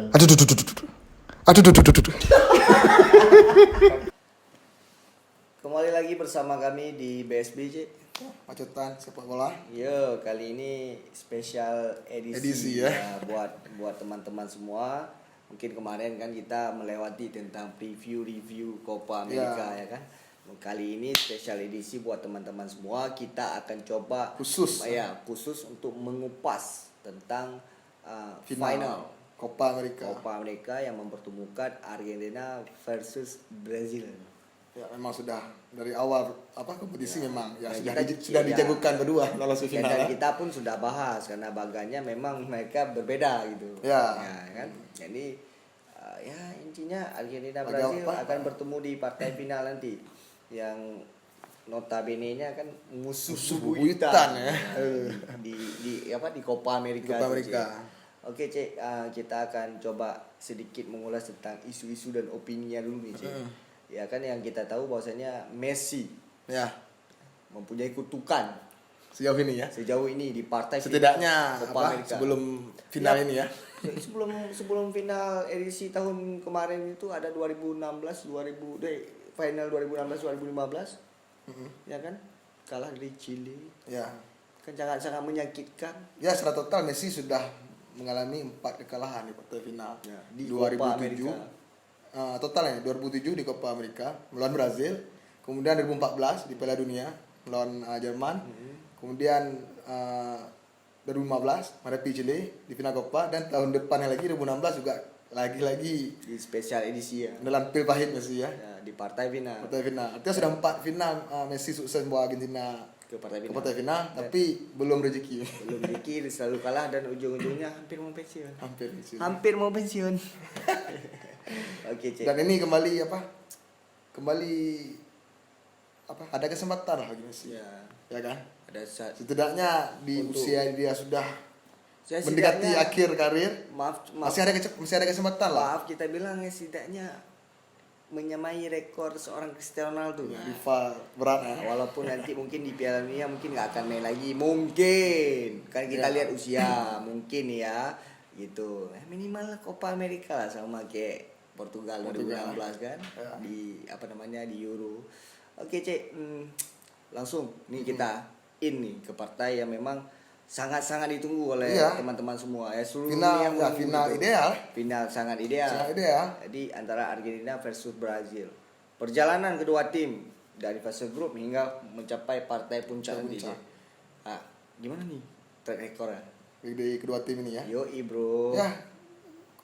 Aduh, aduh, aduh, aduh, aduh. Aduh, aduh, aduh, aduh, aduh. Kembali lagi bersama kami di BSBJ. Macetan sepak bola. Yo, kali ini spesial edisi, Edisi, ya. buat teman-teman semua. Mungkin kemarin kan kita melewati tentang review Copa America ya kan. Kali ini spesial edisi buat teman-teman semua. Kita akan coba Khusus untuk mengupas tentang Final final Copa America. Copa America yang mempertemukan Argentina versus Brazil. Ya, memang sudah dari awal kompetisi memang ya, Nah, sudah dijagokan berdua lolos Dan final. kita pun sudah bahas karena baganya memang mereka berbeda gitu. Ya. Kan. Jadi ya intinya Argentina Agak Brazil apa? akan bertemu di partai final nanti yang notabene-nya kan musuh bubuyutan ya. di Copa America. Copa tuh, America. Cik. Oke, Cik, kita akan coba sedikit mengulas tentang isu-isu dan opininya dulu nih, Cik. Ya kan yang kita tahu bahwasanya Messi Ya, mempunyai kutukan sejauh ini ya. sejauh ini di partai Setidaknya Copa America. sebelum final Ya. ini ya. sebelum final edisi tahun kemarin itu ada 2016 final 2016 2015 ya kan, kalah dari Chile Ya. kan, sangat menyakitkan Ya, secara total Messi sudah mengalami 4 kekalahan di partai final. ya, di 2007 Copa America. Totalnya 2007 di Copa America melawan Brazil, kemudian 2014 di Piala Dunia melawan Jerman, kemudian 2015 menghadapi Chile di final Copa, dan tahun depannya lagi 2016 juga lagi Di spesial edisi ya, dalam pil pahit Messi ya. di partai final Partai final. Artinya sudah 4 final Messi sukses membawa Argentina ke partai ke final. partai final, tapi belum rezeki. Belum Ricky selalu kalah dan ujung-ujungnya hampir mau pensiun. Hampir. Mau pensiun. Oke, Cik. Dan ini kembali ada kesempatan lah bagi Messi. Ya kan? Ada Setidaknya di Untuk- usia dia sudah saya mendekati setidaknya- akhir karir, maaf masih ada kesempatan lah. Maaf kita bilang ya, setidaknya menyamai rekor seorang Cristiano Ronaldo. Nah, Rival berat ya. walaupun nanti mungkin di Piala Dunia mungkin nggak akan main lagi, mungkin kan kita Ya. lihat usia mungkin ya gitu. Minimal Copa America lah sama kayak Portugal 2016 kan, Ya. di di Euro. Oke, Cek, langsung nih kita nih ke partai yang memang sangat-sangat ditunggu oleh Iya. teman-teman semua ya, seluruh Final dunia ya, menunggu final itu. ideal. Final sangat ideal. Sangat ideal. Jadi antara Argentina versus Brazil. Perjalanan kedua tim dari fase grup hingga mencapai partai puncak nanti. Puncak. Gimana nih track recordnya? Di kedua tim ini ya. Yoi bro. Ya,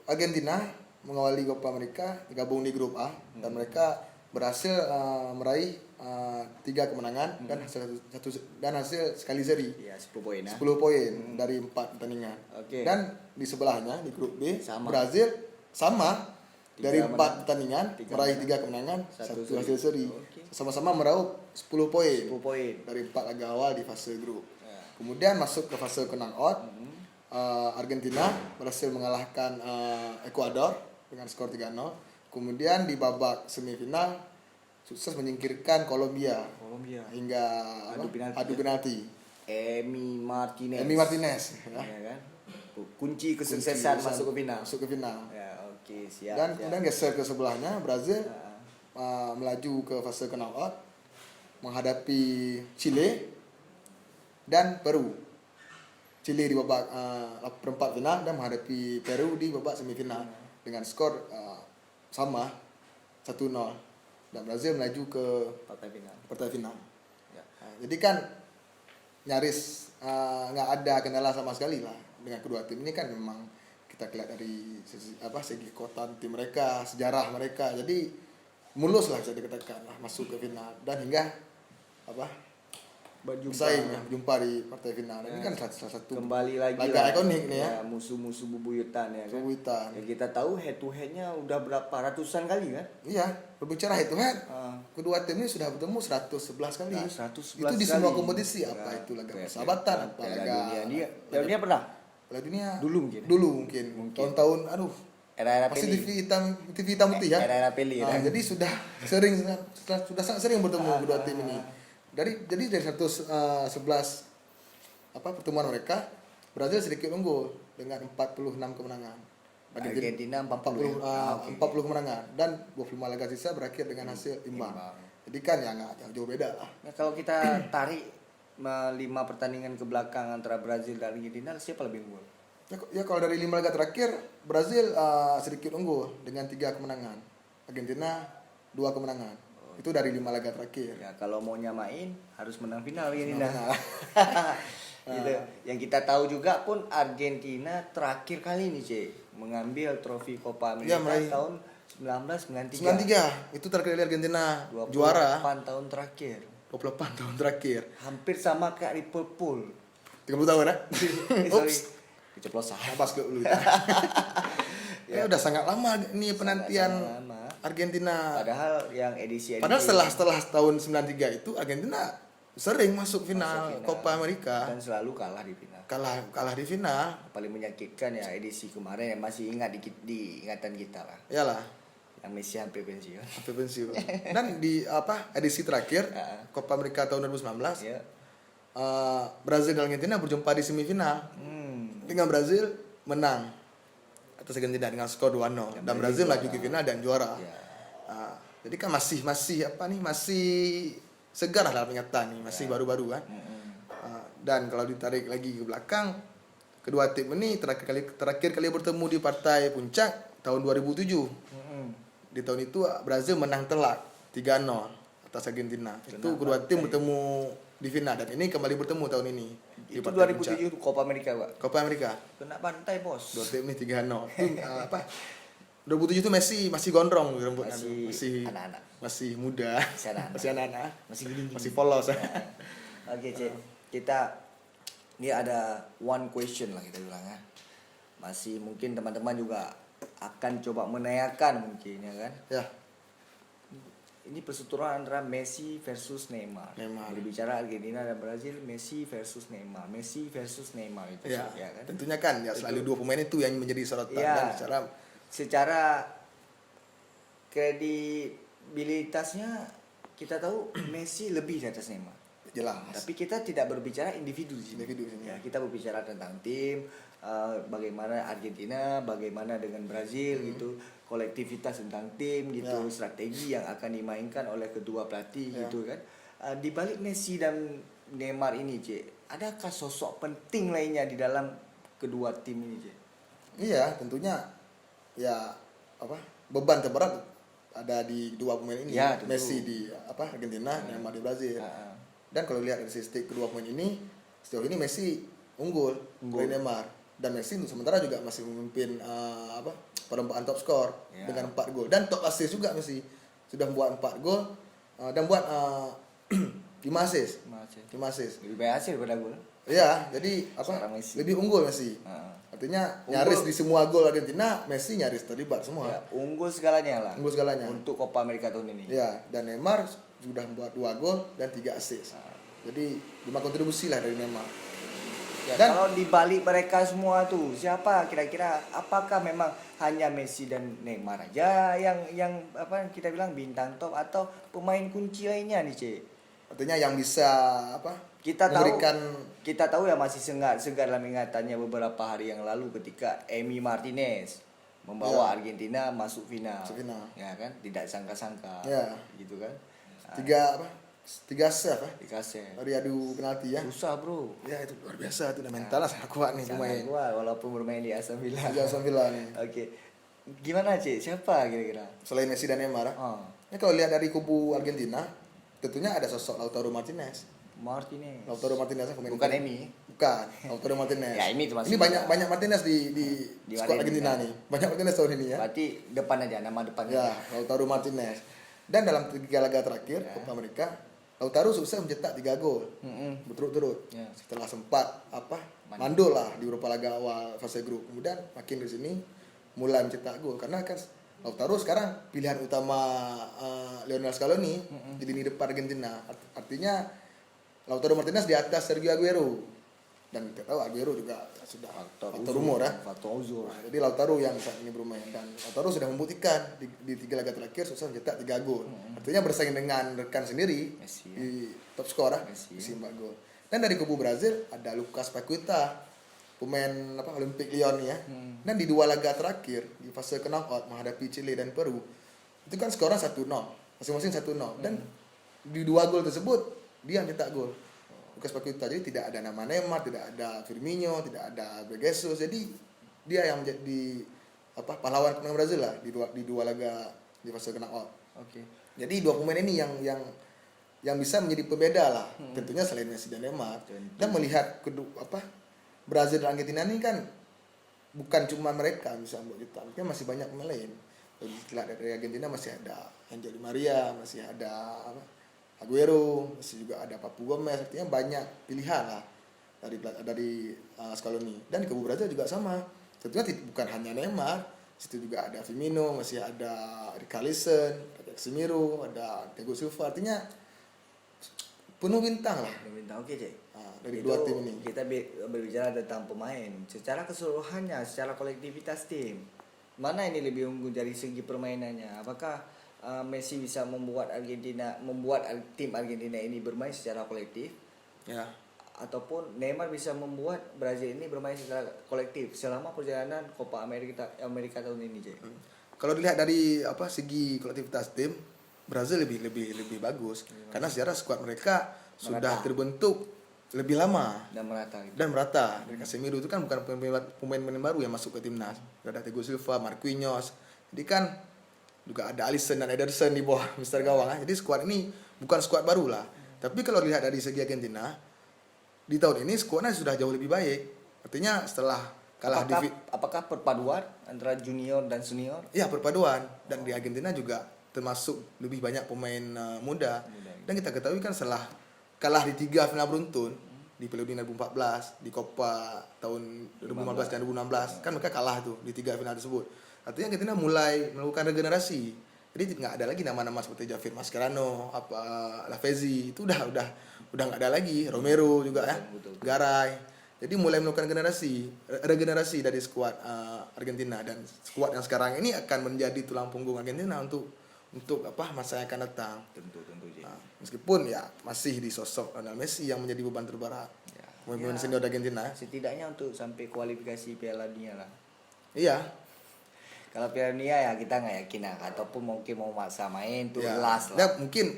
Argentina mengawali Copa America gabung di grup A, dan mereka berhasil meraih 3 kemenangan dan hasil sekali seri. Ya 10 poin ya. 10 poin dari 4 pertandingan. Oke. Dan di sebelahnya di grup B, Sama. Brazil sama dari 4 menang. pertandingan 3 meraih menang. 3 kemenangan, Satu 1 hasil seri. Oke. Sama-sama meraup 10 poin 10 poin. dari 4 laga awal di fase grup. Ya. Kemudian masuk ke fase knockout. Argentina berhasil mengalahkan Ekuador dengan skor 3-0. Kemudian di babak semifinal sukses menyingkirkan Kolombia hingga adu penalti. Emi Martinez. Ya. Ya kan? Kunci kesuksesan masuk ke final. Masuk ke final. Ya, oke, siap. Dan siap. kemudian geser ke sebelahnya, Brazil melaju ke fase knockout menghadapi Chile dan Peru. Chile di babak perempat final dan menghadapi Peru di babak semifinal dengan skor sama 1-0, dan Brazil melaju ke partai final. Ya. Jadi kan nyaris nggak ada kendala sama sekali lah dengan kedua tim ini kan. Memang kita lihat dari segi kekuatan tim mereka, sejarah mereka, jadi mulus lah bisa dikatakan lah masuk ke final dan hingga bersaing jumpa di partai final. Ini kan salah satu Kembali lagi laga lah, ikonik nih ya. musuh-musuh bubuyutan ya kan. Bubuyutan. Ya kita tahu head to headnya udah berapa ratusan kali kan. Iya, berbicara head to head, Ah. kedua tim ini sudah bertemu 111 kali. Nah, 111 itu di kali. semua kompetisi, apa Ya, itu laga ya, persahabatan, ya, apa Piala laga Dunia. Piala Dunia pernah? Piala Dunia Dulu mungkin. mungkin. Tahun-tahun Era-era masih Pele. TV hitam putih ya. Era-era Pele, ya. Jadi sudah sangat sering bertemu kedua tim ini. Jadi dari 111 pertemuan mereka, Brazil sedikit unggul dengan 46 kemenangan Argentina 40 40. 40 kemenangan dan 25 laga sisa berakhir dengan hasil imbang. Jadi kan ya nggak jauh beda lah. Nah, kalau kita tarik 5 pertandingan ke belakang antara Brazil dan Argentina, siapa lebih unggul? Ya kalau dari 5 laga terakhir Brazil sedikit unggul dengan 3 kemenangan. Argentina 2 kemenangan. Itu dari 5 laga terakhir. Ya kalau mau nyamain harus menang final Argentina. Nah, Gitu. Yang kita tahu juga pun Argentina terakhir kali ini mengambil trofi Copa America Ya, mulai tahun 1993. 93 itu terakhir kali Argentina juara. 28 tahun terakhir. 28 tahun terakhir. Hampir sama kayak Liverpool. 30 tahun ya? Sorry. Ups. Keceplosan. Pas dulu. Ya udah sangat lama nih penantian Sangat lama. Argentina. Padahal yang edisi Padahal setelah tahun 93 itu Argentina sering masuk final Copa America. dan selalu kalah di final. Kalah di final. Paling menyakitkan ya edisi kemarin yang masih ingat di ingatan kita lah. Iyalah, Yang Messi hampir pensiun. sampai pensiun. Dan di edisi terakhir Copa America tahun 2019 Ya. Brazil dan Argentina berjumpa di semifinal. Dengan Brazil menang atas Argentina dengan skor 2-0 dan Brazil maju ke final dan juara. Ya. Jadi kan masih segar lah dalam ingatan nih, masih baru-baru kan. Dan kalau ditarik lagi ke belakang, kedua tim ini terakhir kali bertemu di partai puncak tahun 2007. Di tahun itu Brazil menang telak 3-0 atas Argentina. Itu kedua tim bertemu di final dan ini kembali bertemu tahun ini di Itu partai puncak. 2007 Copa America, Pak. Copa America. Kena pantai, Bos. Dua tim ini 3-0. Itu 2007 itu Messi masih gondrong rambutnya, masih anak-anak. masih muda, Masih anak-anak. masih anak-anak, Masih gini-gini. masih polos. Oke, Cik. Kita ini ada one question lah kita bilang ya. Masih mungkin teman-teman juga akan coba menanyakan mungkin ya kan. Ya, Ini perseteruan antara Messi versus Neymar. Berbicara Argentina dan Brazil, Messi versus Neymar. Messi versus Neymar itu ya, ya kan. tentunya kan ya selalu dua pemain itu yang menjadi sorotan Ya. dan Secara kredibilitasnya kita tahu Messi lebih di atas Neymar. jelas. Tapi kita tidak berbicara individu di sini. Individu di sini. Ya, kita berbicara tentang tim, bagaimana Argentina, bagaimana dengan Brazil gitu, kolektivitas tentang tim gitu, Ya. strategi yang akan dimainkan oleh kedua pelatih Ya. gitu kan. Di balik Messi dan Neymar ini, Cik, adakah sosok penting lainnya di dalam kedua tim ini, Cik? Iya, tentunya ya beban terberat ada di dua pemain ini. Ya, tentu. Messi di Argentina, Neymar di Brazil. Dan kalau lihat dari statistik kedua pemain ini, sejauh ini Messi unggul dari Neymar dan Messi untuk sementara juga masih memimpin perlombaan top skor dengan 4 gol dan top assist juga Messi sudah membuat 4 gol dan buat 5 assist. 5 assist. Lebih banyak hasil daripada gol. Ya, jadi Seorang Messi. lebih unggul Messi. Artinya nyaris di semua gol Argentina Messi nyaris terlibat semua. Ya, unggul segalanya lah. Unggul segalanya. Untuk Copa America tahun ini. Ya, dan Neymar sudah membuat 2 gol dan 3 assist. Jadi 5 kontribusi lah dari Neymar. Ya, Dan- kalau di balik mereka semua tuh siapa kira-kira, apakah memang hanya Messi dan Neymar aja yang kita bilang bintang top atau pemain kunci lainnya nih, Cik? Artinya yang bisa Kita memberikan tahu ya masih segar dalam ingatannya beberapa hari yang lalu ketika Emi Martinez membawa Argentina masuk final. Ya kan? Tidak sangka-sangka. Ya. Gitu kan? 3 save Dikasih. dari adu penalti ya. Susah, Bro. Ya itu luar biasa itu mentalnya sangat kuat nih Sangat pemain. kuat walaupun bermain di AC Milan. 3-9 nih. Oke. Gimana, Cik? Siapa kira-kira? Selain Messi dan Neymar. Oh, Ya kalau lihat dari kubu Argentina, tentunya ada sosok Lautaro Martinez. Martinez. Lautaro Martinez pemain Bukan Emi. Bukan, Lautaro Martinez. Ya, ini termasuk Ini juga. banyak Martinez di skuad Argentina. Argentina nih. Banyak Martinez tahun ini ya. Berarti depan aja, nama depannya. Ya, Lautaro Martinez. Dan dalam 3 laga terakhir Copa America, Lautaro sukses mencetak 3 gol berturut-turut. Ya. Setelah sempat mandul lah di beberapa laga awal fase grup. Kemudian makin di sini mulai mencetak gol karena kan Lautaro sekarang pilihan utama Lionel Scaloni di lini depan Argentina. Artinya Lautaro Martinez di atas Sergio Aguero. Dan kita tahu Aguero juga sudah faktor umur ya. Faktor uzur. Nah, jadi Lautaro yang saat ini bermain dan Lautaro sudah membuktikan di 3 laga terakhir sukses mencetak 3 gol. Artinya bersaing dengan rekan sendiri Messi, ya. di top skor Messi, isi 4 gol. Dan dari kubu Brazil ada Lucas Paqueta pemain Olimpik Lyon ya. Dan di 2 laga terakhir di fase knockout menghadapi Chile dan Peru itu kan skornya 1-0, masing-masing 1-0 dan di 2 gol tersebut dia yang cetak gol. Lucas Paqueta. Jadi tidak ada nama Neymar, tidak ada Firmino, tidak ada Jesus. Jadi dia yang menjadi pahlawan pemain Brazil lah di dua laga di fase knockout. Oke. Jadi 2 pemain ini yang bisa menjadi pembeda lah. Tentunya selain Messi dan Neymar. Dan melihat Brazil dan Argentina ini kan bukan cuma mereka bisa membuat kita. Artinya masih banyak pemain lain. Dari Argentina masih ada Angel Di Maria, masih ada Aguero, masih juga ada Papu Gomez. Artinya banyak pilihan lah dari Scaloni. Dan di kubu Brazil juga sama. Tentunya bukan hanya Neymar, situ juga ada Firmino, masih ada Richarlison, ada Casemiro, ada Thiago Silva. Artinya penuh bintang lah. Penuh bintang. Oke, Cek. Dari Itu 2 tim ini. Kita berbicara tentang pemain. Secara keseluruhannya, secara kolektivitas tim, mana ini lebih unggul dari segi permainannya? Apakah Messi bisa membuat tim Argentina ini bermain secara kolektif? Ya. Ataupun Neymar bisa membuat Brazil ini bermain secara kolektif selama perjalanan Copa Amerika tahun ini, Cek? Kalau dilihat dari segi kolektivitas tim, Brazil lebih bagus karena secara skuad mereka sudah terbentuk lebih lama Dan merata. Gitu. dan merata. Dari Casemiro itu kan bukan pemain baru yang masuk ke timnas. Ada Thiago Silva, Marquinhos. Jadi kan juga ada Alisson dan Ederson di bawah Mister Gawang. Jadi skuad ini bukan skuad baru lah. Tapi kalau dilihat dari segi Argentina, di tahun ini skuadnya sudah jauh lebih baik. Artinya setelah kalah apakah perpaduan antara junior dan senior? Iya, perpaduan. Dan di Argentina juga termasuk lebih banyak pemain muda. Dan kita ketahui kan setelah kalah di 3 final beruntun di Piala Dunia 2014, di Copa tahun 2015 dan 2016 kan mereka kalah tuh di 3 final tersebut. Artinya Argentina mulai melakukan regenerasi. Jadi nggak ada lagi nama-nama seperti Javier Mascherano, Lavezzi, itu udah nggak ada lagi. Romero juga Betul. Garay. Jadi mulai melakukan regenerasi dari skuad Argentina, dan skuad yang sekarang ini akan menjadi tulang punggung Argentina untuk masa yang akan datang. Tentu. Meskipun ya masih di sosok Lionel Messi yang menjadi beban terberat pemain senior Argentina. Setidaknya untuk sampai kualifikasi Piala Dunia lah. Iya. Kalau Piala Dunia ya kita nggak yakin lah, ataupun mungkin mau maksa main tuh Ya. last lah. Ya, mungkin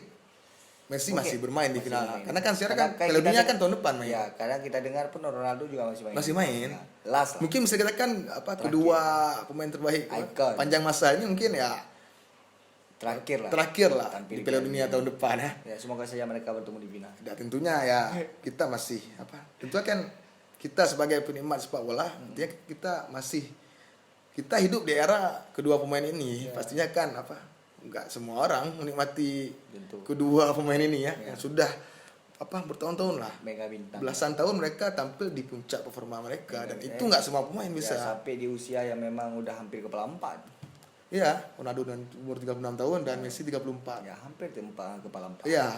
Messi masih bermain di final. main. Karena kan sekarang Piala Dunia kan tahun depan main. Ya, karena kita dengar pun Ronaldo juga masih main. Masih main. Ya, last lah. Mungkin bisa dikatakan kedua pemain terbaik Icon. panjang masa ini mungkin ya terakhir lah di Piala Dunia tahun depan ya. Ya, semoga saja mereka bertemu di final. Dan tentunya ya kita masih tentunya kan kita sebagai penikmat sepak bola, artinya kita hidup di era kedua pemain ini. Pastinya kan nggak semua orang menikmati Tentu. kedua pemain ini ya. Yang sudah bertahun-tahun lah, Mega bintang. belasan tahun mereka tampil di puncak performa mereka, dan itu nggak semua pemain bisa. Ya, sampai di usia yang memang udah hampir kepala 4. Iya, Ronaldo dan umur 36 tahun dan Messi 34. Ya, hampir kepala 4. Iya,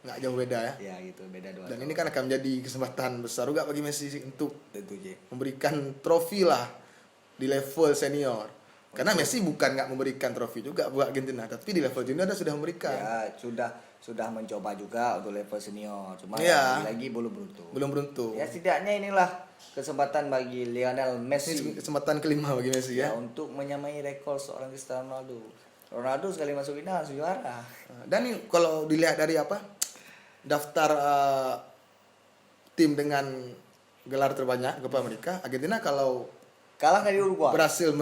nggak jauh beda ya. Ya gitu, beda 2 Dan ini kan akan menjadi kesempatan besar juga bagi Messi untuk tentu, J. memberikan trofi lah di level senior. Karena Messi bukan nggak memberikan trofi juga buat Argentina, tapi di level junior dia sudah memberikan. Ya, sudah mencoba juga untuk level senior. Cuma Iya. lagi belum beruntung. Belum beruntung. Ya, setidaknya inilah kesempatan bagi Lionel Messi. Ini kesempatan kelima bagi Messi ya. Untuk menyamai rekor seorang Cristiano Ronaldo. Ronaldo sekali masuk final langsung juara. Dan ini kalau dilihat dari daftar tim dengan gelar terbanyak Copa America, Argentina kalau Kalah dari Uruguay. berhasil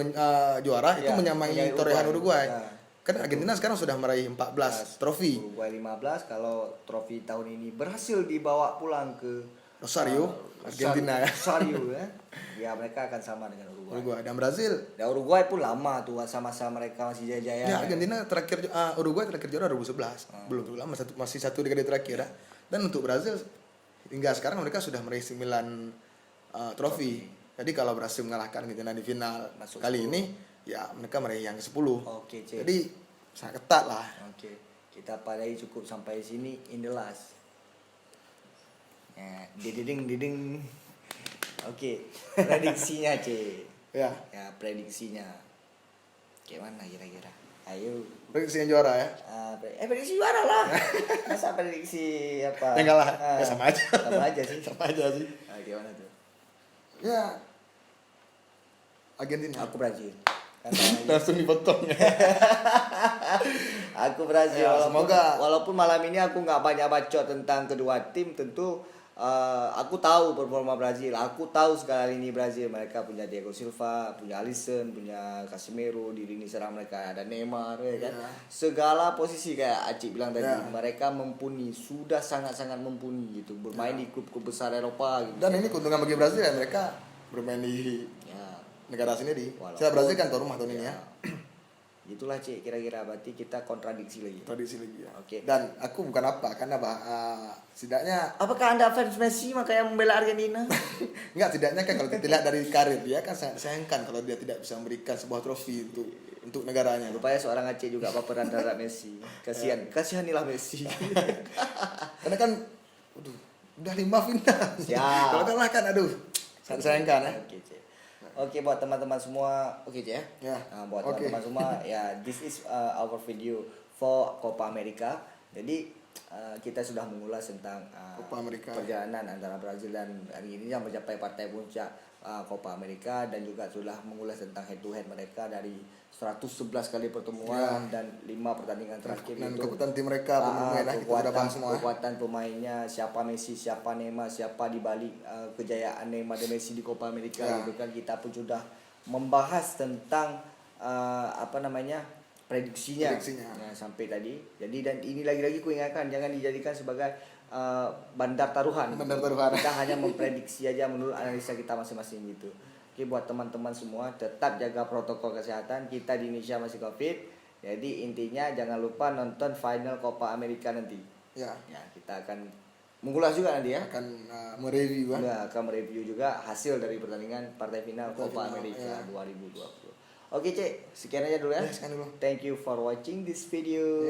juara itu Ya, menyamai menyamai torehan Uruguay. Ya. Kan Argentina sekarang sudah meraih 14 trofi. Uruguay 15, kalau trofi tahun ini berhasil dibawa pulang ke Rosario, Argentina ya. Rosario ya. Ya, mereka akan sama dengan Uruguay. Uruguay dan Brazil. Dan Uruguay pun lama tuh sama-sama mereka masih jaya-jaya. Ya, Argentina terakhir Uruguay terakhir juara 2011. Belum terlalu lama, masih satu dekade terakhir ya. Dan untuk Brazil hingga sekarang mereka sudah meraih 9 trofi. Jadi kalau berhasil mengalahkan Argentina di final Masuk kali 10. ini, ya mereka meraih yang ke-10. Oke, Cik. Jadi sangat ketat lah. Oke, kita padai cukup sampai sini in the last. Ya, diding. Oke, prediksinya, Cik. Ya, Ya, prediksinya. Kayak mana kira-kira? Ayo. prediksi yang juara ya. Prediksi juara lah. Masa prediksi apa? Yang kalah ya sama aja. Sama aja sih. Sama aja sih. Gimana tuh? Ya. Argentina. Aku Brazil. Langsung dipotong. Aku Brazil. Ya, walaupun malam ini aku nggak banyak bacot tentang kedua tim, tentu aku tahu performa Brazil. Aku tahu segala lini Brazil. Mereka punya Diego Silva, punya Alisson, punya Casemiro, di lini serang mereka ada Neymar, ya kan. Ya. Segala posisi kayak Acik bilang tadi, Ya. mereka mumpuni, sudah sangat-sangat mumpuni gitu. Bermain di klub-klub besar Eropa gitu. Dan ini keuntungan bagi Brazil ya, mereka bermain di Ya. negara sendiri. Walaupun- Saya Brazil kan tuan rumah tahun ini ya. Itulah Cik, kira-kira berarti kita kontradiksi lagi. Tradisi lagi ya. Oke. Dan aku bukan apa, karena setidaknya Apakah Anda fans Messi makanya membela Argentina? enggak, setidaknya kan kalau kita lihat dari karir dia kan sangat disayangkan kalau dia tidak bisa memberikan sebuah trofi untuk negaranya. Rupanya seorang Aceh juga baperan terhadap Messi. Kasihanilah Messi. Karena kan udah 5 final. Siap. Kalau kalah kan sangat disayangkan ya. Oke, Cik. Oke, buat teman-teman semua, oke Cik ya. Ya. Buat Oke. teman-teman semua, ya this is our video for Copa America. Jadi kita sudah mengulas tentang Copa America. perjalanan antara Brazil dan Argentina mencapai partai puncak Copa America, dan juga sudah mengulas tentang head to head mereka dari 111 kali pertemuan dan 5 pertandingan terakhir Dan itu. kekuatan tim mereka pemain lah, kita sudah bahas semua. Kekuatan pemainnya, siapa Messi, siapa Neymar, siapa di balik kejayaan Neymar dan Messi di Copa America Ya. gitu kan. Kita pun sudah membahas tentang prediksinya. Ya, sampai tadi. Jadi, dan ini lagi-lagi ku ingatkan, jangan dijadikan sebagai bandar taruhan. Bandar taruhan. Kita hanya memprediksi aja menurut analisa kita masing-masing gitu. Oke, buat teman-teman semua, tetap jaga protokol kesehatan. Kita di Indonesia masih Covid. Jadi intinya jangan lupa nonton final Copa America nanti. Ya, Ya, kita akan mengulas juga nanti ya. akan mereview kan. Ya, akan mereview juga hasil dari pertandingan partai final Partai Copa final, America ya. 2020. Oke, Cek, sekian aja dulu ya. Ya, sekian dulu. Thank you for watching this video.